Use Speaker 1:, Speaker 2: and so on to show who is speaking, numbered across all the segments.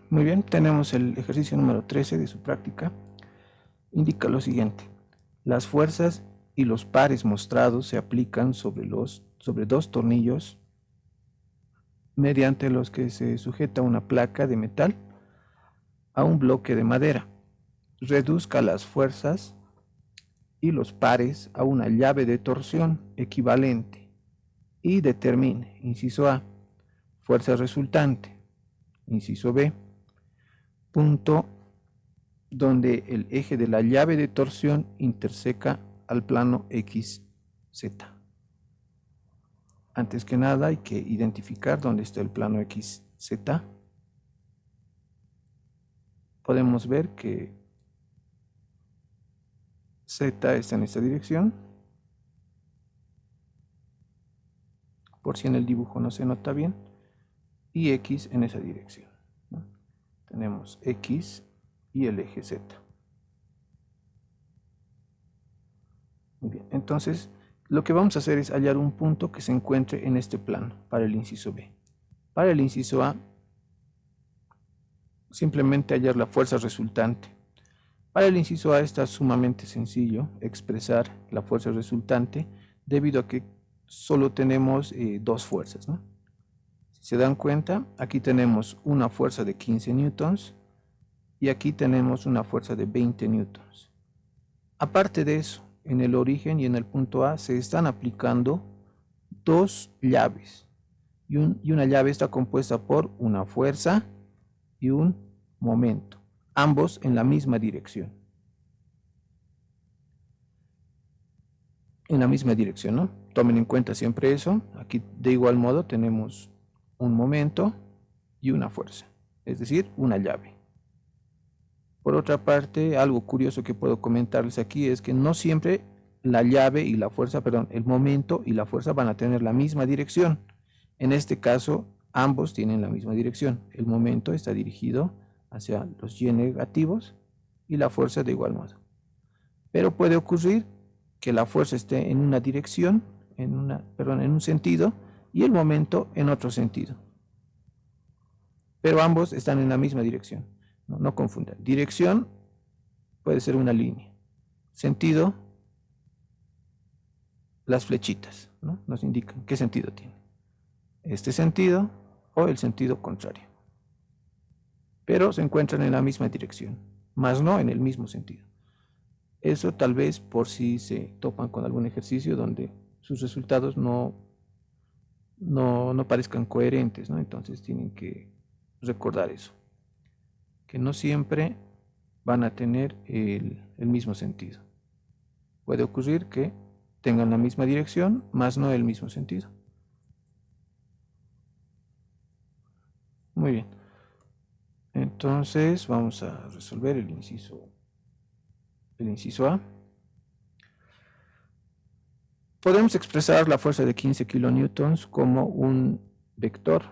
Speaker 1: Muy bien, tenemos el ejercicio número 13 de su práctica. Indica lo siguiente: las fuerzas y los pares mostrados se aplican sobre dos tornillos mediante los que se sujeta una placa de metal a un bloque de madera. Reduzca las fuerzas y los pares a una llave de torsión equivalente y determine, inciso A, fuerza resultante, inciso B, punto donde el eje de la llave de torsión interseca al plano XZ. Antes que nada hay que identificar dónde está el plano XZ. Podemos ver que Z está en esta dirección. Por si en el dibujo no se nota bien. Y X en esa dirección, ¿no? Tenemos X y el eje Z. Muy bien, entonces lo que vamos a hacer es hallar un punto que se encuentre en este plano para el inciso B. Para el inciso A, simplemente hallar la fuerza resultante. Para el inciso A está sumamente sencillo expresar la fuerza resultante debido a que solo tenemos dos fuerzas, ¿no? Si se dan cuenta, aquí tenemos una fuerza de 15 newtons y aquí tenemos una fuerza de 20 newtons. Aparte de eso, en el origen y en el punto A se están aplicando dos llaves y una llave está compuesta por una fuerza y un momento, ambos en la misma dirección. En la misma dirección, ¿no? Tomen en cuenta siempre eso. Aquí de igual modo tenemos un momento y una fuerza, es decir, una llave. Por otra parte, algo curioso que puedo comentarles aquí es que no siempre la llave y la fuerza, perdón, el momento y la fuerza van a tener la misma dirección. En este caso, ambos tienen la misma dirección. El momento está dirigido hacia los Y negativos y la fuerza de igual modo. Pero puede ocurrir que la fuerza esté en una dirección, en un sentido, y el momento en otro sentido. Pero ambos están en la misma dirección. No confundan. Dirección puede ser una línea. Sentido, las flechitas, ¿no? Nos indican qué sentido tiene. Este sentido o el sentido contrario. Pero se encuentran en la misma dirección, más no en el mismo sentido. Eso tal vez por si se topan con algún ejercicio donde sus resultados no parezcan coherentes, ¿no? Entonces tienen que recordar eso, que no siempre van a tener el mismo sentido. Puede ocurrir que tengan la misma dirección, más no el mismo sentido. Muy bien. Entonces vamos a resolver el inciso A. Podemos expresar la fuerza de 15 kilonewtons como un vector.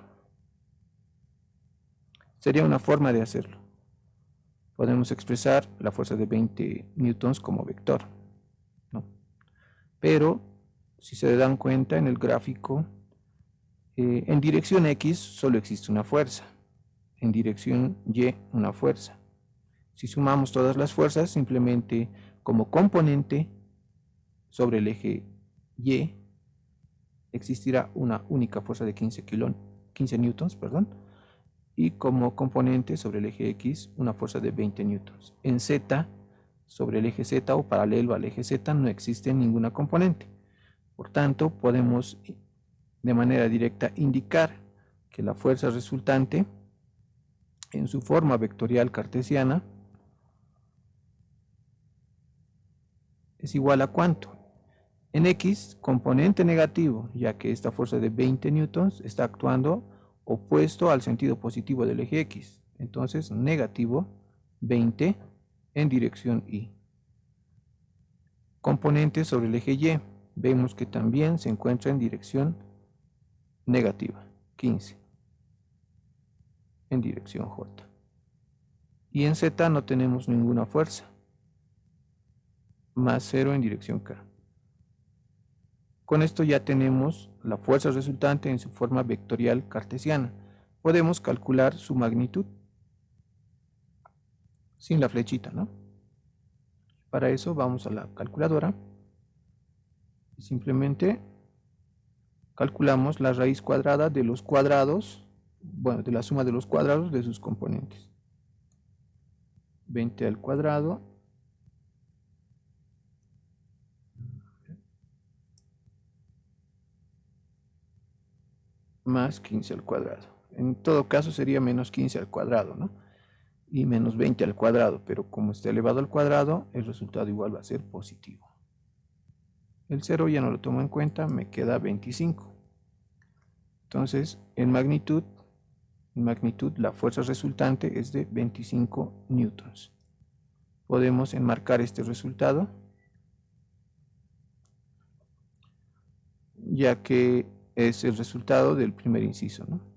Speaker 1: Sería una forma de hacerlo. Podemos expresar la fuerza de 20 newtons como vector, ¿no? Pero si se dan cuenta en el gráfico, en dirección X solo existe una fuerza, en dirección Y una fuerza. Si sumamos todas las fuerzas, simplemente como componente sobre el eje Y existirá una única fuerza de 15 newtons, y como componente sobre el eje X una fuerza de 20 newtons. En Z, sobre el eje Z o paralelo al eje Z, no existe ninguna componente. Por tanto, podemos de manera directa indicar que la fuerza resultante en su forma vectorial cartesiana es igual a ¿cuánto? En X, componente negativo, ya que esta fuerza de 20 newtons está actuando opuesto al sentido positivo del eje X. Entonces, negativo 20 en dirección Y. Componente sobre el eje Y, vemos que también se encuentra en dirección negativa, 15, en dirección J. Y en Z no tenemos ninguna fuerza, más 0 en dirección K. Con esto ya tenemos la fuerza resultante en su forma vectorial cartesiana. Podemos calcular su magnitud. sin la flechita, ¿no? Para eso vamos a la calculadora y simplemente calculamos la raíz cuadrada de los cuadrados, bueno, de la suma de los cuadrados de sus componentes. 20 al cuadrado más 15 al cuadrado. En todo caso sería menos 15 al cuadrado, ¿no? Y menos 20 al cuadrado, pero como está elevado al cuadrado, el resultado igual va a ser positivo. El 0 ya no lo tomo en cuenta, me queda 25. Entonces, en magnitud la fuerza resultante es de 25 newtons. Podemos enmarcar este resultado, ya que es el resultado del primer inciso, ¿no?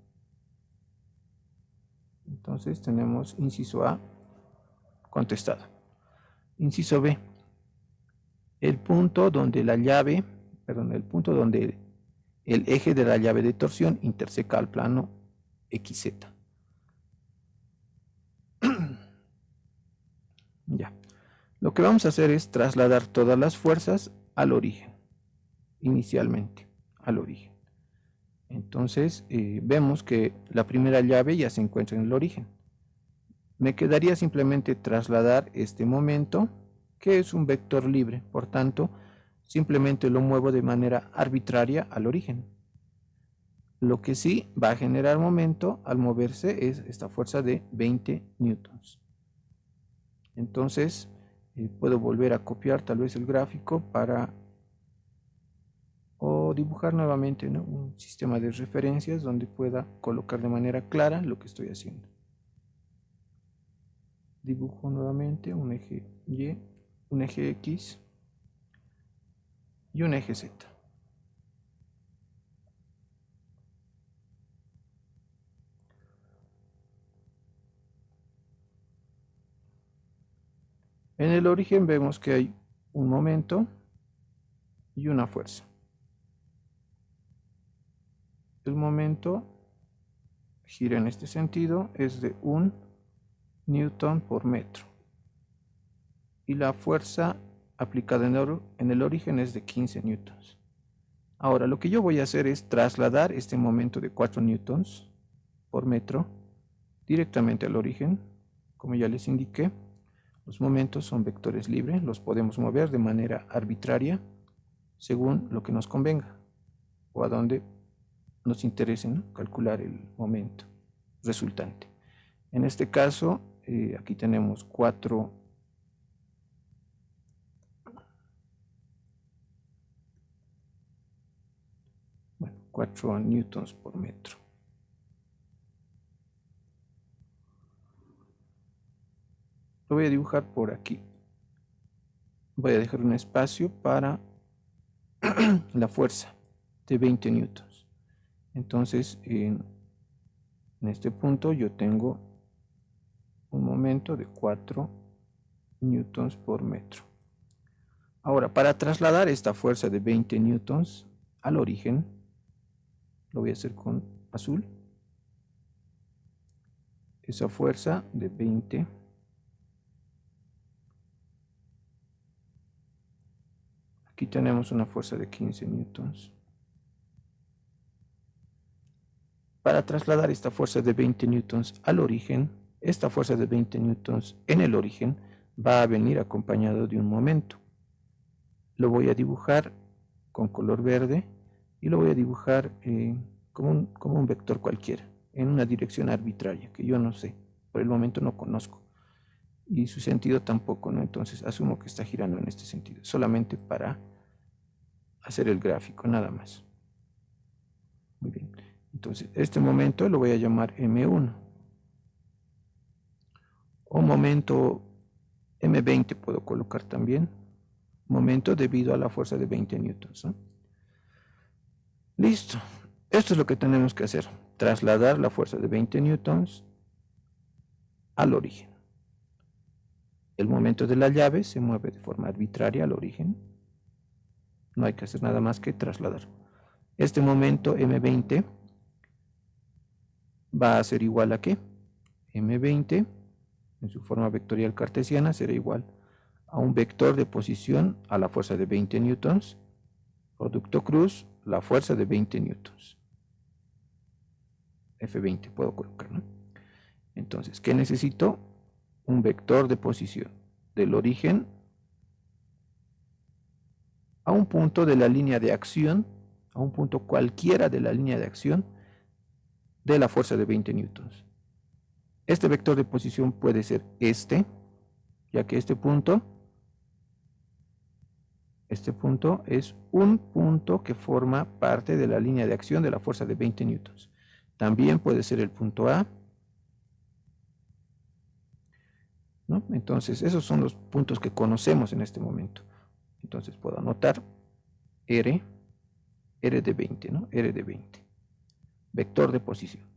Speaker 1: Entonces tenemos inciso A contestado. Inciso B, el punto donde el eje de la llave de torsión interseca al plano XZ. Ya. Lo que vamos a hacer es trasladar todas las fuerzas al origen, inicialmente, al origen. Entonces, vemos que la primera llave ya se encuentra en el origen. Me quedaría simplemente trasladar este momento, que es un vector libre, por tanto, simplemente lo muevo de manera arbitraria al origen. Lo que sí va a generar momento al moverse es esta fuerza de 20 newtons. Entonces, puedo volver a copiar tal vez el gráfico o dibujar nuevamente, ¿no?, un sistema de referencias donde pueda colocar de manera clara lo que estoy haciendo. Dibujo nuevamente un eje Y, un eje X y un eje Z. En el origen vemos que hay un momento y una fuerza. El momento gira en este sentido, es de 1 newton por metro. Y la fuerza aplicada en el origen es de 15 newtons. Ahora, lo que yo voy a hacer es trasladar este momento de 4 newtons por metro directamente al origen. Como ya les indiqué, los momentos son vectores libres, los podemos mover de manera arbitraria según lo que nos convenga o a donde nos interese, ¿no?, calcular el momento resultante. En este caso, aquí tenemos 4 newtons por metro. Lo voy a dibujar por aquí. Voy a dejar un espacio para la fuerza de 20 newtons. Entonces, en este punto yo tengo un momento de 4 newtons por metro. Ahora, para trasladar esta fuerza de 20 newtons al origen, lo voy a hacer con azul. Esa fuerza de 20 aquí tenemos una fuerza de 15 newtons. Para trasladar esta fuerza de 20 newtons al origen, esta fuerza de 20 newtons en el origen va a venir acompañado de un momento. Lo voy a dibujar con color verde y lo voy a dibujar como un vector cualquiera, en una dirección arbitraria, que yo no sé, por el momento no conozco. Y su sentido tampoco, ¿no? Entonces asumo que está girando en este sentido, solamente para hacer el gráfico, nada más. Muy bien. Entonces, este momento lo voy a llamar M1. O momento M20 puedo colocar también. Momento debido a la fuerza de 20 newtons, ¿no? Listo. Esto es lo que tenemos que hacer. Trasladar la fuerza de 20 newtons al origen. El momento de la llave se mueve de forma arbitraria al origen. No hay que hacer nada más que trasladar. Este momento M20 va a ser igual a ¿qué? M20 en su forma vectorial cartesiana será igual a un vector de posición a la fuerza de 20 newtons, producto cruz, la fuerza de 20 newtons. F20 puedo colocar, ¿no? Entonces, ¿qué necesito? Un vector de posición del origen a un punto de la línea de acción, a un punto cualquiera de la línea de acción de la fuerza de 20 newtons. Este vector de posición puede ser este, ya que este punto es un punto que forma parte de la línea de acción de la fuerza de 20 newtons. También puede ser el punto A, ¿no? Entonces, esos son los puntos que conocemos en este momento. Entonces, puedo anotar R de 20, ¿no? R de 20. Vector de posición.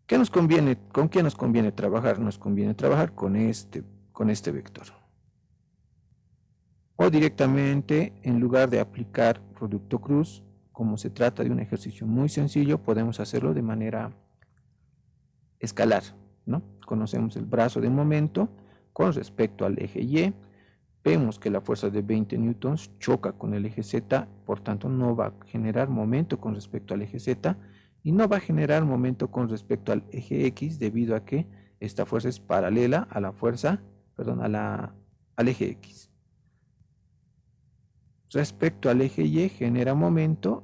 Speaker 1: ¿Qué nos conviene? ¿Con qué nos conviene trabajar? Nos conviene trabajar con este vector. O directamente, en lugar de aplicar producto cruz, como se trata de un ejercicio muy sencillo, podemos hacerlo de manera escalar, ¿no? Conocemos el brazo de momento con respecto al eje Y. Vemos que la fuerza de 20 newtons choca con el eje Z, por tanto no va a generar momento con respecto al eje Z y no va a generar momento con respecto al eje X debido a que esta fuerza es paralela a la fuerza, perdón, al eje X. Respecto al eje Y genera momento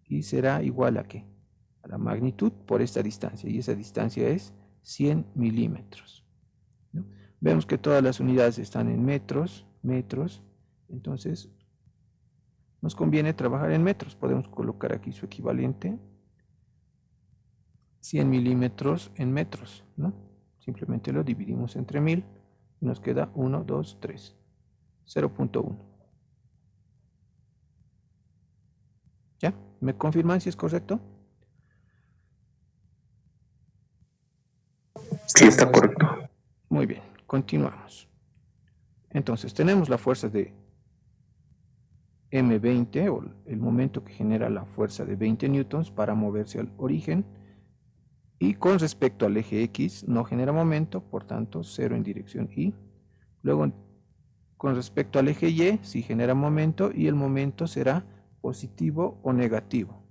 Speaker 1: y será igual a ¿qué? A la magnitud por esta distancia, y esa distancia es 100 milímetros, ¿no? Vemos que todas las unidades están en metros, entonces nos conviene trabajar en metros. Podemos colocar aquí su equivalente, 100 milímetros en metros, ¿no? Simplemente lo dividimos entre 1000 y nos queda 1, 2, 3, 0.1. ¿Ya? ¿Me confirman si es correcto?
Speaker 2: Sí, está correcto.
Speaker 1: Muy bien, continuamos. Entonces, tenemos la fuerza de M20, o el momento que genera la fuerza de 20 newtons para moverse al origen, y con respecto al eje X no genera momento, por tanto 0 en dirección Y. Luego, con respecto al eje Y sí genera momento, y el momento será positivo o negativo.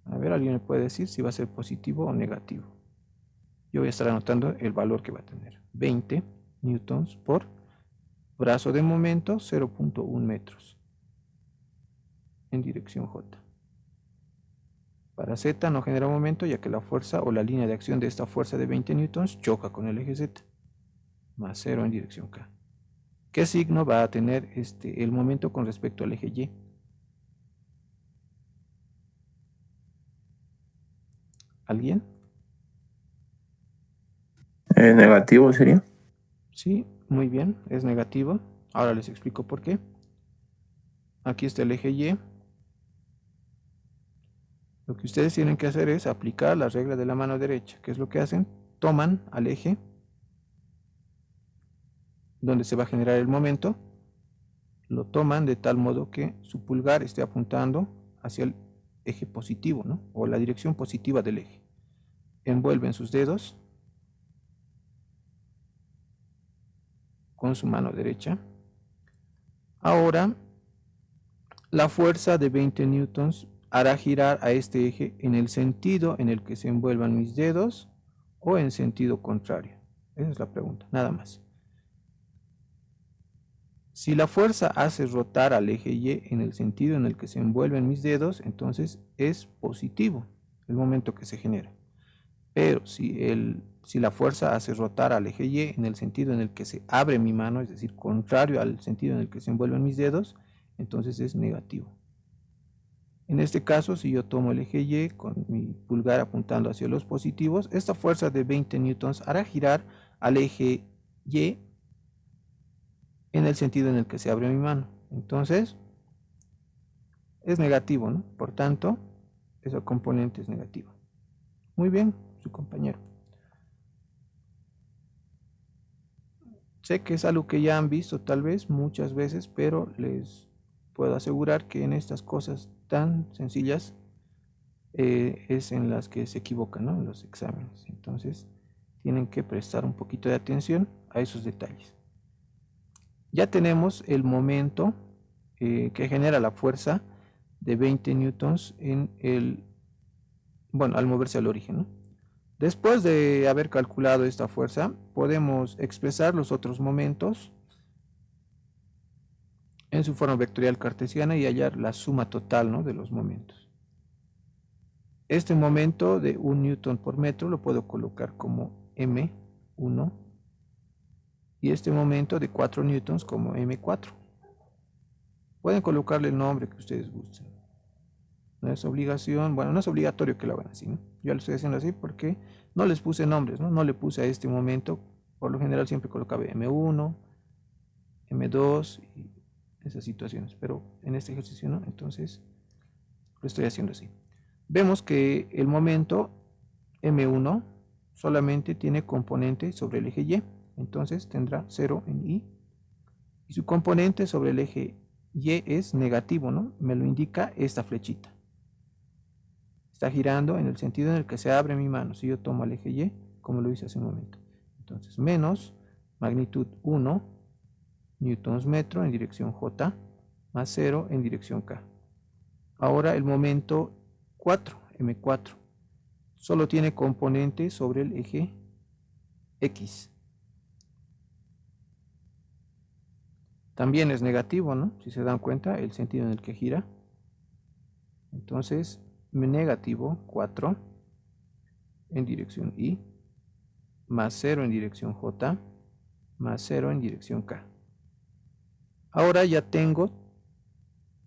Speaker 1: A ver, ¿alguien me puede decir si va a ser positivo o negativo? Yo voy a estar anotando el valor que va a tener. 20 newtons por brazo de momento 0.1 metros en dirección J. Para Z no genera momento, ya que la fuerza o la línea de acción de esta fuerza de 20 newtons choca con el eje Z, más 0 en dirección K. ¿Qué signo va a tener el momento con respecto al eje Y? ¿Alguien?
Speaker 2: Negativo sería.
Speaker 1: Sí, muy bien, es negativo. Ahora les explico por qué. Aquí está el eje Y. Lo que ustedes tienen que hacer es aplicar la regla de la mano derecha. ¿Qué es lo que hacen? Toman al eje donde se va a generar el momento, lo toman de tal modo que su pulgar esté apuntando hacia el eje positivo, ¿no? O la dirección positiva del eje. Envuelven sus dedos con su mano derecha. Ahora, la fuerza de 20 newtons hará girar a este eje en el sentido en el que se envuelvan mis dedos o en sentido contrario. Esa es la pregunta, nada más. Si la fuerza hace rotar al eje Y en el sentido en el que se envuelven mis dedos, entonces es positivo el momento que se genera. Pero si la fuerza hace rotar al eje Y en el sentido en el que se abre mi mano, es decir, contrario al sentido en el que se envuelven mis dedos, entonces es negativo. En este caso, si yo tomo el eje Y con mi pulgar apuntando hacia los positivos, esta fuerza de 20 newtons hará girar al eje Y en el sentido en el que se abre mi mano. Entonces, es negativo, ¿no? Por tanto, esa componente es negativa. Muy bien, su compañero. Sé que es algo que ya han visto tal vez muchas veces, pero les puedo asegurar que en estas cosas tan sencillas es en las que se equivocan, ¿no? En los exámenes. Entonces tienen que prestar un poquito de atención a esos detalles. Ya tenemos el momento que genera la fuerza de 20 newtons en al moverse al origen, ¿no? Después de haber calculado esta fuerza, podemos expresar los otros momentos en su forma vectorial cartesiana y hallar la suma total, ¿no?, de los momentos. Este momento de 1 newton por metro lo puedo colocar como M1 y este momento de 4 newtons como M4. Pueden colocarle el nombre que ustedes gusten. No es obligación, bueno, no es obligatorio que lo hagan así, ¿no? Yo lo estoy haciendo así porque no les puse nombres, ¿no? No le puse a este momento, por lo general siempre colocaba M1, M2 y esas situaciones, pero en este ejercicio no, entonces lo estoy haciendo así. Vemos que el momento M1 solamente tiene componente sobre el eje Y, entonces tendrá 0 en Y, y su componente sobre el eje Y es negativo, ¿no? Me lo indica esta flechita. Está girando en el sentido en el que se abre mi mano, si yo tomo el eje Y, como lo hice hace un momento. Entonces, menos magnitud 1 newtons metro en dirección J, más 0 en dirección K. Ahora el momento 4, M4, solo tiene componente sobre el eje X. También es negativo, ¿no? Si se dan cuenta, el sentido en el que gira. Entonces, negativo 4 en dirección Y, más 0 en dirección J, más 0 en dirección K. Ahora ya tengo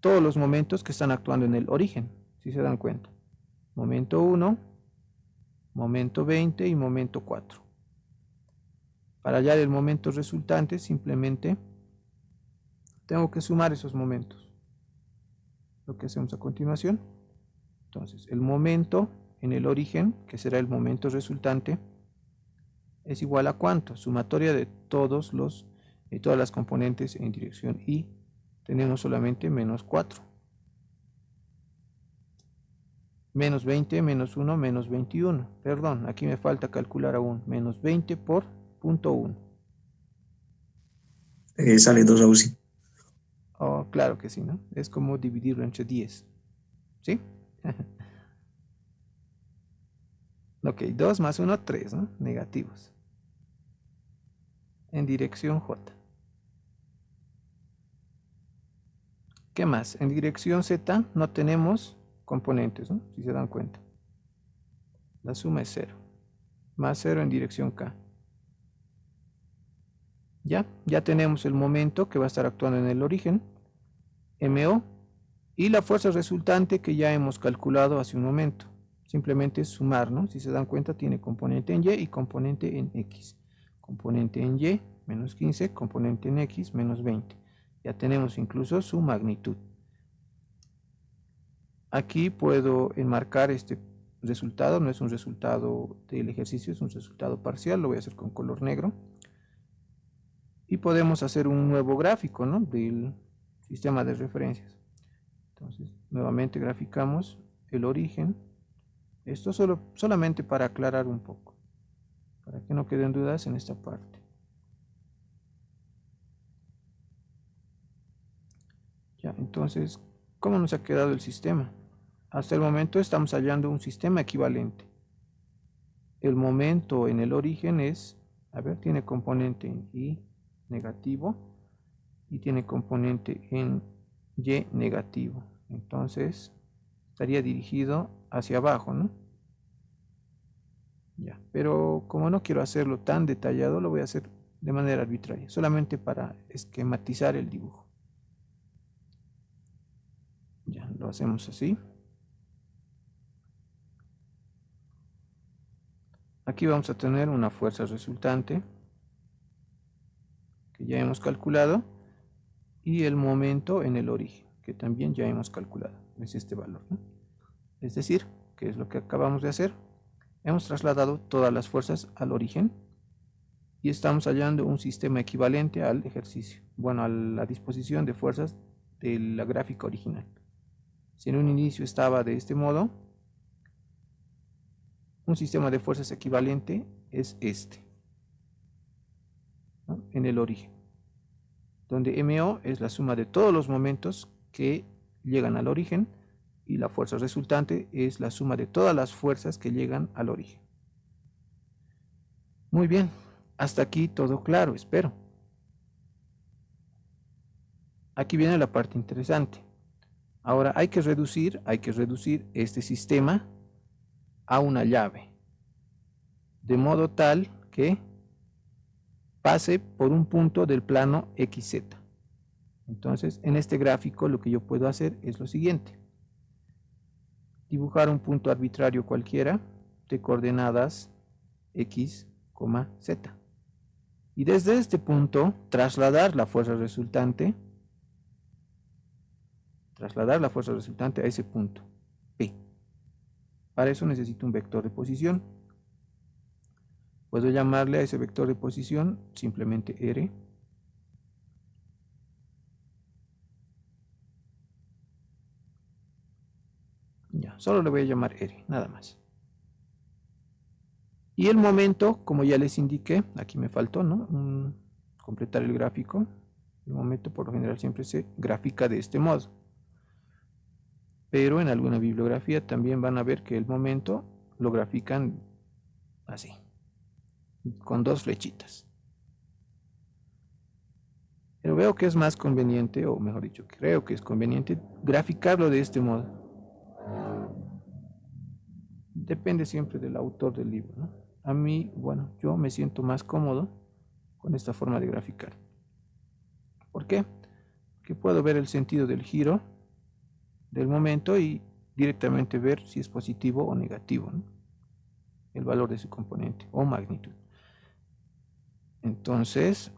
Speaker 1: todos los momentos que están actuando en el origen, si se dan cuenta. Momento 1, momento 20 y momento 4. Para hallar el momento resultante, simplemente tengo que sumar esos momentos. Lo que hacemos a continuación. Entonces, el momento en el origen, que será el momento resultante, es igual a ¿cuánto? Sumatoria de todas las componentes en dirección Y. Tenemos solamente menos 4. Menos 20, menos 1, menos 21. Perdón, aquí me falta calcular aún. Menos 20 por punto 1.
Speaker 2: Sale 2 a UCI.
Speaker 1: Oh, claro que sí, ¿no? Es como dividirlo entre 10. ¿Sí? Ok, 2 más 1, 3, ¿no? Negativos. En dirección J. ¿Qué más? En dirección Z no tenemos componentes, ¿no? Si se dan cuenta. La suma es 0. Más 0 en dirección K. Ya tenemos el momento que va a estar actuando en el origen, MO, y la fuerza resultante que ya hemos calculado hace un momento. Simplemente es sumar, ¿no? Si se dan cuenta, tiene componente en Y y componente en X. Componente en Y, menos 15, componente en X, menos 20. Ya tenemos incluso su magnitud. Aquí puedo enmarcar este resultado, no es un resultado del ejercicio, es un resultado parcial, lo voy a hacer con color negro. Y podemos hacer un nuevo gráfico, ¿no?, del sistema de referencias. Entonces, nuevamente graficamos el origen. Esto solamente para aclarar un poco, para que no queden dudas en esta parte. Ya, entonces, ¿cómo nos ha quedado el sistema? Hasta el momento estamos hallando un sistema equivalente. El momento en el origen es, tiene componente en Y negativo y tiene componente en Y negativo. Entonces, estaría dirigido hacia abajo, ¿no? Ya, pero como no quiero hacerlo tan detallado, lo voy a hacer de manera arbitraria, solamente para esquematizar el dibujo. Ya, lo hacemos así. Aquí vamos a tener una fuerza resultante que ya hemos calculado y el momento en el origen que también ya hemos calculado, es este valor, ¿no? Es decir, ¿qué es lo que acabamos de hacer? Hemos trasladado todas las fuerzas al origen y estamos hallando un sistema equivalente al ejercicio, bueno, a la disposición de fuerzas de la gráfica original. Si en un inicio estaba de este modo, un sistema de fuerzas equivalente es este, ¿no? En el origen, donde MO es la suma de todos los momentos que llegan al origen y la fuerza resultante es la suma de todas las fuerzas que llegan al origen. Muy bien, hasta aquí todo claro, espero. Aquí viene la parte interesante. Ahora hay que reducir este sistema a una llave, de modo tal que pase por un punto del plano XZ. Entonces, en este gráfico lo que yo puedo hacer es lo siguiente. Dibujar un punto arbitrario cualquiera de coordenadas X, Z. Y desde este punto trasladar la fuerza resultante a ese punto P. Para eso necesito un vector de posición. Puedo llamarle a ese vector de posición simplemente R. Ya, solo le voy a llamar R, nada más. Y el momento, como ya les indiqué, aquí me faltó, ¿no? Completar el gráfico. El momento por lo general siempre se grafica de este modo. Pero en alguna bibliografía también van a ver que el momento lo grafican así, con dos flechitas. Pero veo que es más conveniente, o mejor dicho, creo que es conveniente graficarlo de este modo. Depende siempre del autor del libro, ¿no? A mí, bueno, yo me siento más cómodo con esta forma de graficar. ¿Por qué? Porque puedo ver el sentido del giro del momento y directamente ver si es positivo o negativo, ¿no? El valor de su componente o magnitud. Entonces,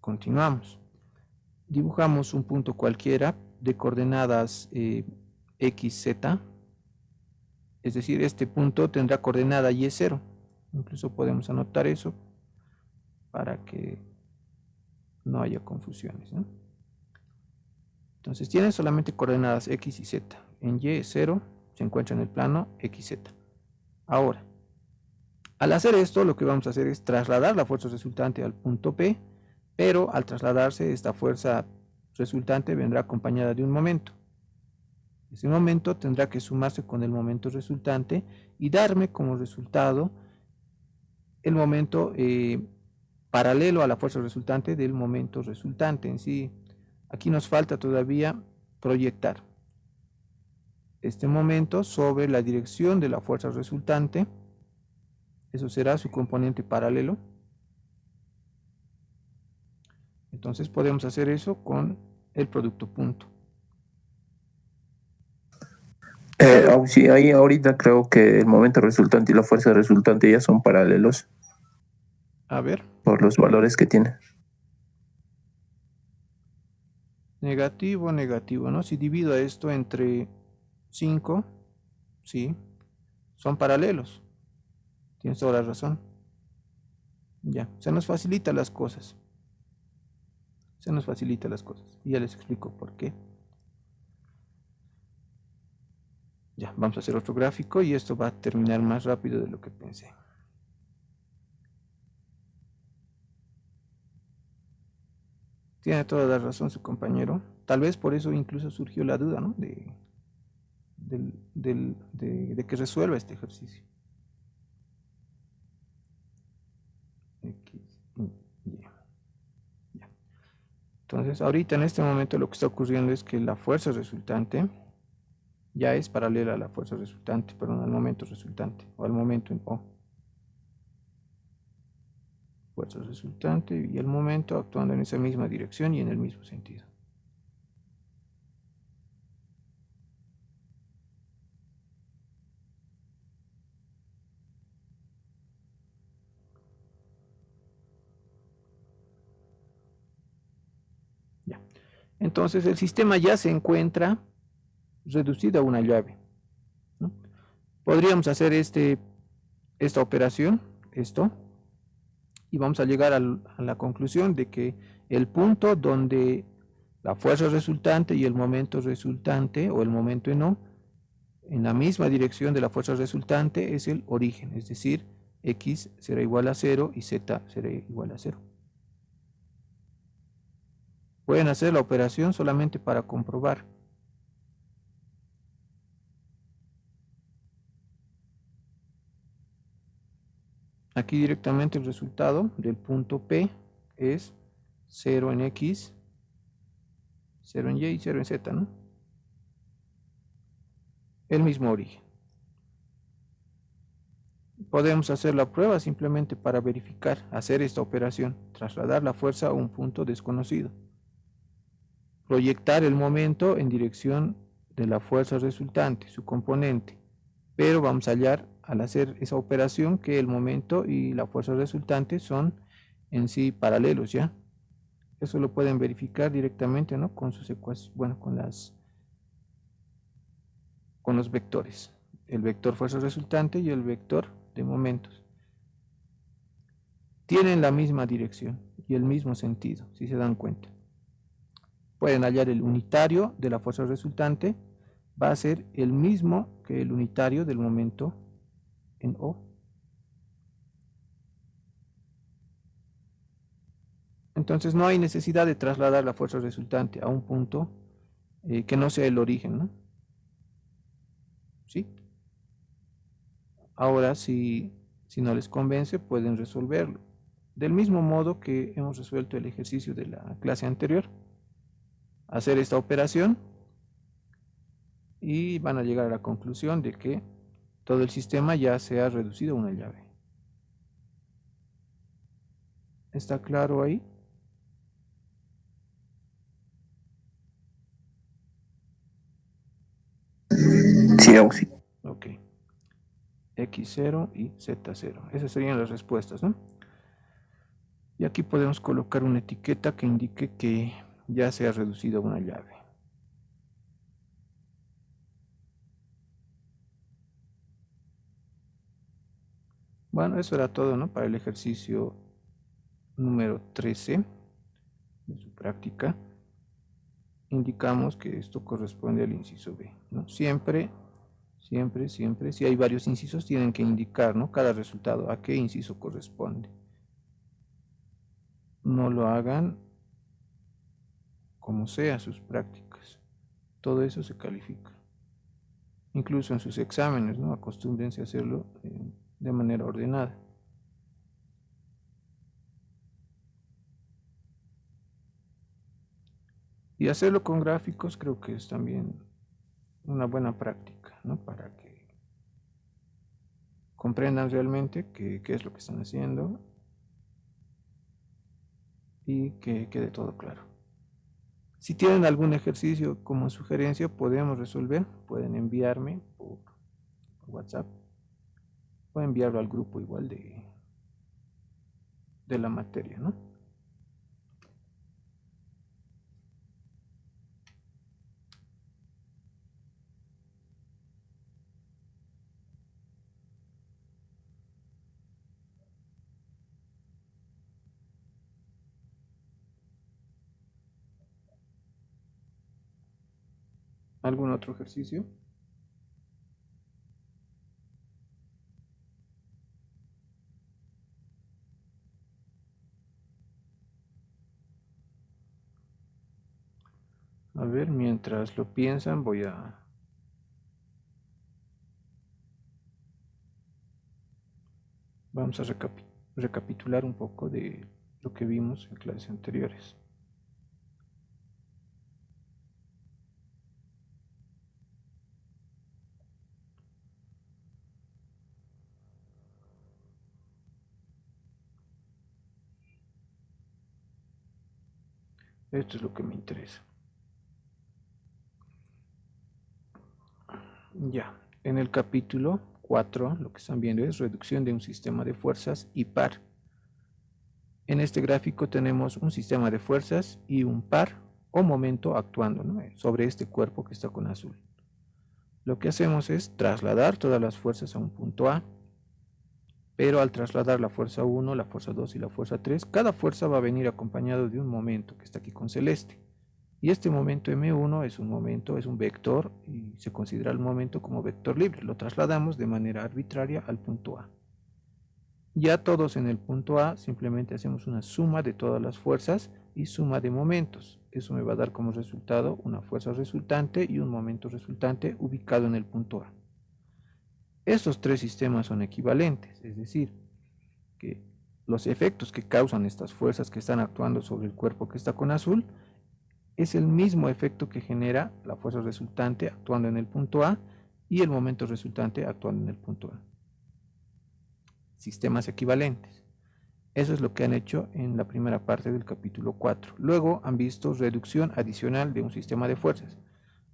Speaker 1: continuamos. Dibujamos un punto cualquiera de coordenadas X, Z. Es decir, este punto tendrá coordenada Y0. Incluso podemos anotar eso para que no haya confusiones, ¿no? Entonces tienen solamente coordenadas X y Z. En Y0 se encuentra en el plano XZ. Ahora, al hacer esto, lo que vamos a hacer es trasladar la fuerza resultante al punto P, pero al trasladarse, esta fuerza resultante vendrá acompañada de un momento. Ese momento tendrá que sumarse con el momento resultante y darme como resultado el momento paralelo a la fuerza resultante del momento resultante en sí. Aquí nos falta todavía proyectar este momento sobre la dirección de la fuerza resultante. Eso será su componente paralelo. Entonces podemos hacer eso con el producto punto.
Speaker 2: Sí, ahí ahorita creo que el momento resultante y la fuerza resultante ya son paralelos.
Speaker 1: A ver.
Speaker 2: Por los valores que tiene.
Speaker 1: Negativo, negativo, ¿no? Si divido esto entre 5, sí, son paralelos. Tienes toda la razón. Ya, se nos facilitan las cosas. Y ya les explico por qué. Ya, vamos a hacer otro gráfico y esto va a terminar más rápido de lo que pensé. Tiene toda la razón su compañero. Tal vez por eso incluso surgió la duda, ¿no? De que resuelva este ejercicio. X, Y. Ya. Entonces, ahorita en este momento lo que está ocurriendo es que la fuerza resultante ya es paralela a la fuerza resultante, perdón, al momento resultante, o al momento en O. Fuerza resultante y el momento actuando en esa misma dirección y en el mismo sentido. Ya. Entonces el sistema ya se encuentra reducido a una llave, ¿no? Podríamos hacer esta operación, esto, y vamos a llegar a la conclusión de que el punto donde la fuerza resultante y el momento resultante o el momento en O en la misma dirección de la fuerza resultante es el origen, es decir, x será igual a 0 y z será igual a 0. Pueden hacer la operación solamente para comprobar. Aquí directamente el resultado del punto P es 0 en X, 0 en Y y 0 en Z, ¿no? El mismo origen. Podemos hacer la prueba simplemente para verificar, hacer esta operación, trasladar la fuerza a un punto desconocido. Proyectar el momento en dirección de la fuerza resultante, su componente. Pero vamos a hallar al hacer esa operación que el momento y la fuerza resultante son en sí paralelos, ¿ya? Eso lo pueden verificar directamente, ¿no? Con sus ecuaciones, bueno, con los vectores. El vector fuerza resultante y el vector de momentos. Tienen la misma dirección y el mismo sentido, si se dan cuenta. Pueden hallar el unitario de la fuerza resultante, va a ser el mismo que el unitario del momento en O. Entonces no hay necesidad de trasladar la fuerza resultante a un punto que no sea el origen, ¿no? ¿Sí? Ahora, si no les convence, pueden resolverlo. Del mismo modo que hemos resuelto el ejercicio de la clase anterior. Hacer esta operación y van a llegar a la conclusión de que todo el sistema ya se ha reducido a una llave. ¿Está claro ahí?
Speaker 2: Sí, Auxi.
Speaker 1: Ok. X0 y Z0. Esas serían las respuestas, ¿no? Y aquí podemos colocar una etiqueta que indique que ya se ha reducido a una llave. Bueno, eso era todo, ¿no? Para el ejercicio número 13 de su práctica. Indicamos que esto corresponde al inciso B, ¿no? Siempre, si hay varios incisos, tienen que indicar, ¿no? Cada resultado, a qué inciso corresponde. No lo hagan como sea sus prácticas. Todo eso se califica. Incluso en sus exámenes, ¿no? Acostúmbrense a hacerlo de manera ordenada. Y hacerlo con gráficos creo que es también una buena práctica, ¿no? Para que comprendan realmente qué es lo que están haciendo y que quede todo claro. Si tienen algún ejercicio como sugerencia, podemos resolver. Pueden enviarme por WhatsApp. Pueden enviarlo al grupo igual de la materia, ¿no? ¿Algún otro ejercicio? A ver, mientras lo piensan, vamos a recapitular un poco de lo que vimos en clases anteriores. Esto es lo que me interesa. Ya, en el capítulo 4 lo que están viendo es reducción de un sistema de fuerzas y par. En este gráfico tenemos un sistema de fuerzas y un par o momento actuando, ¿no? Sobre este cuerpo que está con azul. Lo que hacemos es trasladar todas las fuerzas a un punto A, pero al trasladar la fuerza 1, la fuerza 2 y la fuerza 3, cada fuerza va a venir acompañado de un momento que está aquí con celeste. Y este momento M1 es un momento, es un vector y se considera el momento como vector libre. Lo trasladamos de manera arbitraria al punto A. Ya todos en el punto A simplemente hacemos una suma de todas las fuerzas y suma de momentos. Eso me va a dar como resultado una fuerza resultante y un momento resultante ubicado en el punto A. Estos tres sistemas son equivalentes, es decir, que los efectos que causan estas fuerzas que están actuando sobre el cuerpo que está con azul es el mismo efecto que genera la fuerza resultante actuando en el punto A y el momento resultante actuando en el punto A. Sistemas equivalentes. Eso es lo que han hecho en la primera parte del capítulo 4. Luego han visto reducción adicional de un sistema de fuerzas.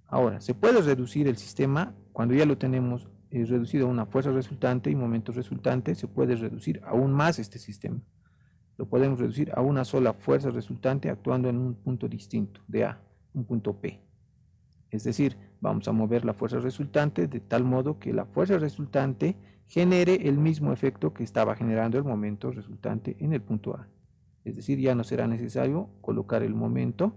Speaker 1: Ahora, se puede reducir el sistema cuando ya lo tenemos reducido a una fuerza resultante y momento resultante, se puede reducir aún más este sistema. Lo podemos reducir a una sola fuerza resultante actuando en un punto distinto de A, un punto P. Es decir, vamos a mover la fuerza resultante de tal modo que la fuerza resultante genere el mismo efecto que estaba generando el momento resultante en el punto A. Es decir, ya no será necesario colocar el momento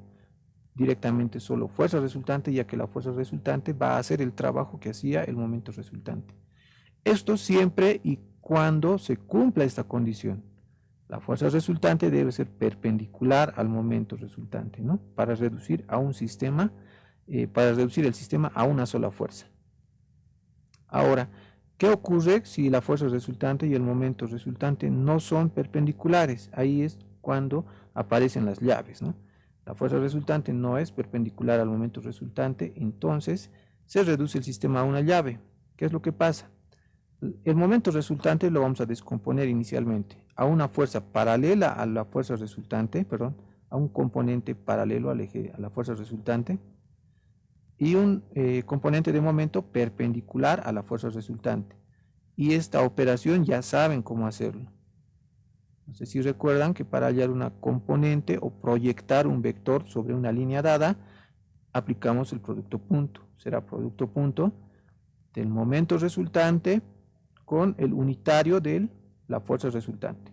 Speaker 1: directamente solo fuerza resultante, ya que la fuerza resultante va a hacer el trabajo que hacía el momento resultante. Esto siempre y cuando se cumpla esta condición. La fuerza resultante debe ser perpendicular al momento resultante, ¿no? Para reducir a un sistema, para reducir el sistema a una sola fuerza. Ahora, ¿qué ocurre si la fuerza resultante y el momento resultante no son perpendiculares? Ahí es cuando aparecen las llaves, ¿no? La fuerza resultante no es perpendicular al momento resultante, entonces se reduce el sistema a una llave. ¿Qué es lo que pasa? El momento resultante lo vamos a descomponer inicialmente a una fuerza paralela a la fuerza resultante, perdón, a un componente paralelo al eje, a la fuerza resultante, y un componente de momento perpendicular a la fuerza resultante. Y esta operación ya saben cómo hacerlo. No sé si recuerdan que para hallar una componente o proyectar un vector sobre una línea dada, aplicamos el producto punto. Será producto punto del momento resultante con el unitario de la fuerza resultante.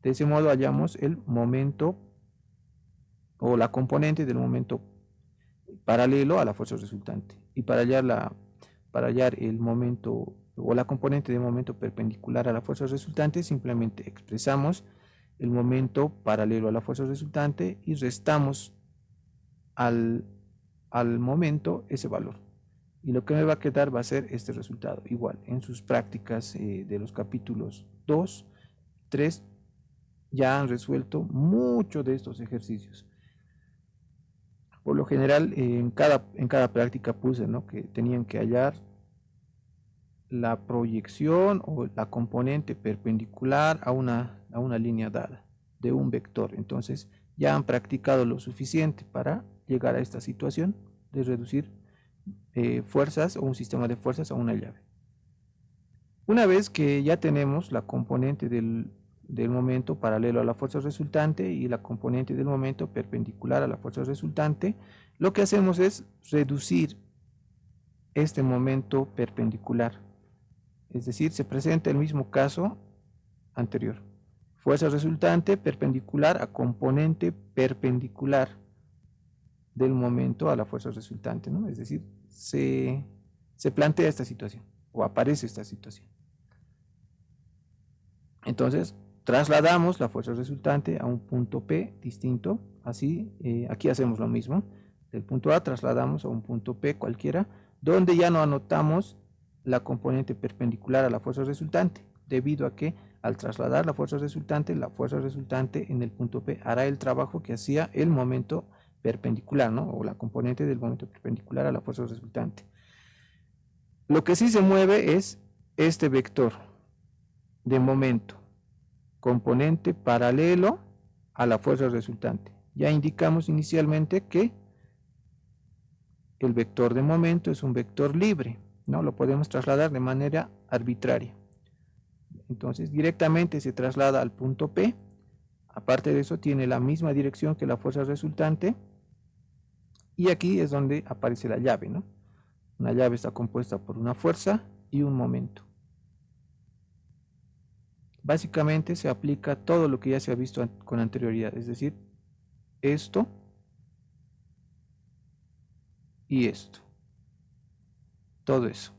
Speaker 1: De ese modo hallamos el momento o la componente del momento paralelo a la fuerza resultante. Y para hallar el momento o la componente de momento perpendicular a la fuerza resultante, simplemente expresamos el momento paralelo a la fuerza resultante y restamos al momento ese valor. Y lo que me va a quedar va a ser este resultado. Igual, en sus prácticas de los capítulos 2, 3, ya han resuelto muchos de estos ejercicios. Por lo general, en cada práctica puse, ¿no?, que tenían que hallar la proyección o la componente perpendicular a una línea dada de un vector. Entonces, ya han practicado lo suficiente para llegar a esta situación de reducir fuerzas o un sistema de fuerzas a una llave. Una vez que ya tenemos la componente del momento paralelo a la fuerza resultante y la componente del momento perpendicular a la fuerza resultante, lo que hacemos es reducir este momento perpendicular. Es decir, se presenta el mismo caso anterior. Fuerza resultante perpendicular a componente perpendicular del momento a la fuerza resultante, ¿no? Es decir, se plantea esta situación o aparece esta situación. Entonces, trasladamos la fuerza resultante a un punto P distinto. Así, aquí hacemos lo mismo. Del punto A trasladamos a un punto P cualquiera, donde ya no anotamos la componente perpendicular a la fuerza resultante, debido a que al trasladar la fuerza resultante en el punto P hará el trabajo que hacía el momento perpendicular, ¿no?, o la componente del momento perpendicular a la fuerza resultante. Lo que sí se mueve es este vector de momento, componente paralelo a la fuerza resultante. Ya indicamos inicialmente que el vector de momento es un vector libre, ¿no? Lo podemos trasladar de manera arbitraria. Entonces, directamente se traslada al punto P. Aparte de eso, tiene la misma dirección que la fuerza resultante. Y aquí es donde aparece la llave, ¿no? Una llave está compuesta por una fuerza y un momento. Básicamente se aplica todo lo que ya se ha visto con anterioridad, es decir, esto y esto. Todo eso.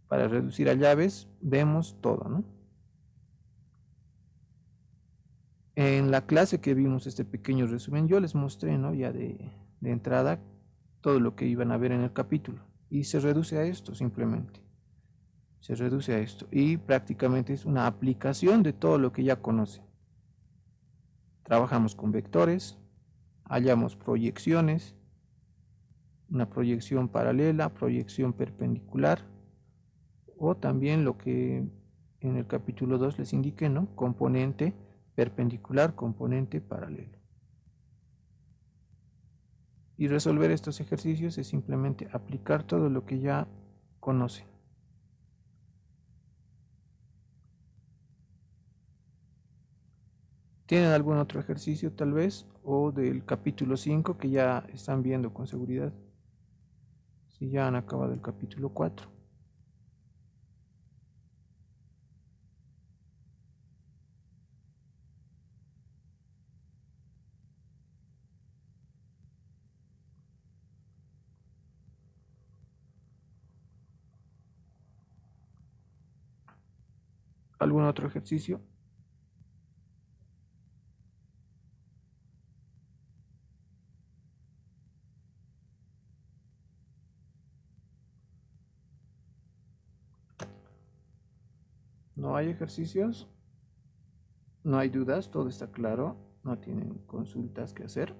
Speaker 1: Para reducir a llaves vemos todo, ¿no? En la clase que vimos este pequeño resumen, yo les mostré, ¿no? Ya de entrada todo lo que iban a ver en el capítulo. Y se reduce a esto simplemente. Se reduce a esto. Y prácticamente es una aplicación de todo lo que ya conocen. Trabajamos con vectores, hallamos proyecciones, una proyección paralela, proyección perpendicular, o también lo que en el capítulo 2 les indiqué, ¿no? Componente perpendicular, componente paralelo. Y resolver estos ejercicios es simplemente aplicar todo lo que ya conocen. ¿Tienen algún otro ejercicio tal vez? O del capítulo 5 que ya están viendo con seguridad. Si ya han acabado el capítulo 4. ¿Algún otro ejercicio? ¿No hay ejercicios? ¿No hay dudas? ¿Todo está claro? ¿No tienen consultas que hacer?